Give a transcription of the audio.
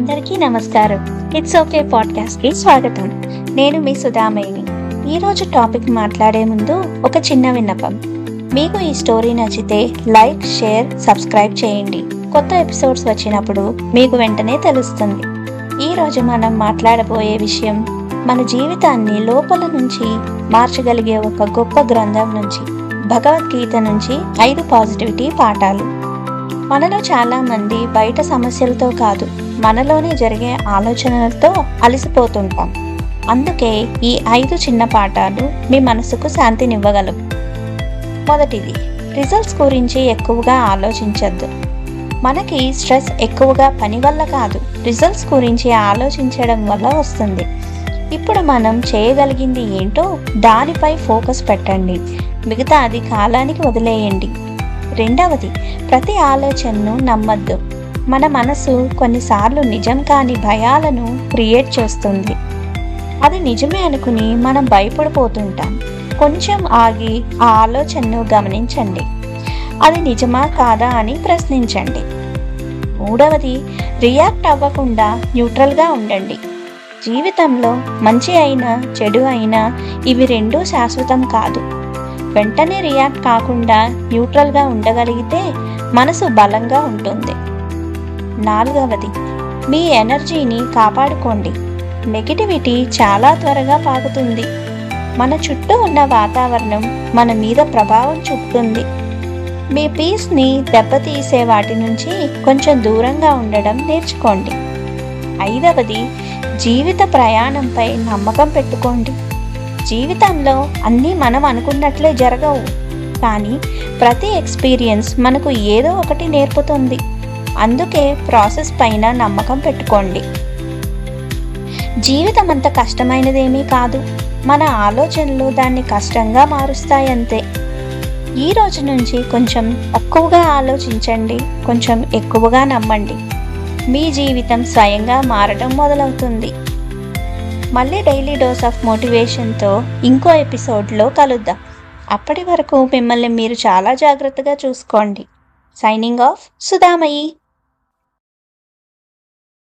అందరికీ నమస్కారం. It's okay పాడ్కాస్ట్కి స్వాగతం. నేను మీ సుధామయ్యని. ఈరోజు టాపిక్ మాట్లాడే ముందు ఒక చిన్న విన్నపం. మీకు ఈ స్టోరీ నచ్చితే లైక్, షేర్, సబ్స్క్రైబ్ చేయండి. కొత్త ఎపిసోడ్స్ వచ్చినప్పుడు మీకు వెంటనే తెలుస్తుంది. ఈరోజు మనం మాట్లాడబోయే విషయం మన జీవితాన్ని లోపల నుంచి మార్చగలిగే ఒక గొప్ప గ్రంథం నుంచి, భగవద్గీత నుంచి 5 పాజిటివిటీ పాఠాలు. మనలో చాలా మంది బయట సమస్యలతో కాదు, మనలోనే జరిగే ఆలోచనలతో అలసిపోతుంటాం. అందుకే ఈ 5 చిన్న పాఠాలు మీ మనసుకు శాంతినివ్వగలవు. మొదటిది, రిజల్ట్స్ గురించి ఎక్కువగా ఆలోచించద్దు. మనకి స్ట్రెస్ ఎక్కువగా పని వల్ల కాదు, రిజల్ట్స్ గురించి ఆలోచించడం వల్ల వస్తుంది. ఇప్పుడు మనం చేయగలిగింది ఏంటో దానిపై ఫోకస్ పెట్టండి, మిగతా అది కాలానికి వదిలేయండి. రెండవది, ప్రతి ఆలోచనను నమ్మద్దు. మన మనసు కొన్నిసార్లు నిజం కాని భయాలను క్రియేట్ చేస్తుంది. అది నిజమే అనుకుని మనం భయపడిపోతుంటాం. కొంచెం ఆగి ఆ ఆలోచనను గమనించండి. అది నిజమా కాదా అని ప్రశ్నించండి. మూడవది, రియాక్ట్ అవ్వకుండా న్యూట్రల్గా ఉండండి. జీవితంలో మంచి అయినా చెడు అయినా ఇవి రెండూ శాశ్వతం కాదు. వెంటనే రియాక్ట్ కాకుండా న్యూట్రల్గా ఉండగలిగితే మనసు బలంగా ఉంటుంది. నాలుగవది, మీ ఎనర్జీని కాపాడుకోండి. నెగిటివిటీ చాలా త్వరగా పాకుతుంది. మన చుట్టూ ఉన్న వాతావరణం మన మీద ప్రభావం చూపుతుంది. మీ పీస్ని దెబ్బతీసే వాటి నుంచి కొంచెం దూరంగా ఉండడం నేర్చుకోండి. ఐదవది, జీవిత ప్రయాణంపై నమ్మకం పెట్టుకోండి. జీవితంలో అన్నీ మనం అనుకున్నట్లే జరగవు, కానీ ప్రతి ఎక్స్పీరియన్స్ మనకు ఏదో ఒకటి నేర్పుతుంది. అందుకే ప్రాసెస్ పైన నమ్మకం పెట్టుకోండి. జీవితం అంత కష్టమైనదేమీ కాదు, మన ఆలోచనలు దాన్ని కష్టంగా మారుస్తాయంతే. ఈ రోజు నుంచి కొంచెం తక్కువగా ఆలోచించండి, కొంచెం ఎక్కువగా నమ్మండి. మీ జీవితం స్వయంగా మారడం మొదలవుతుంది. మళ్ళీ డైలీ డోస్ ఆఫ్ మోటివేషన్తో ఇంకో ఎపిసోడ్లో కలుద్దాం. అప్పటి వరకు మిమ్మల్ని మీరు చాలా జాగ్రత్తగా చూసుకోండి. Signing off, సుధామయ్యి.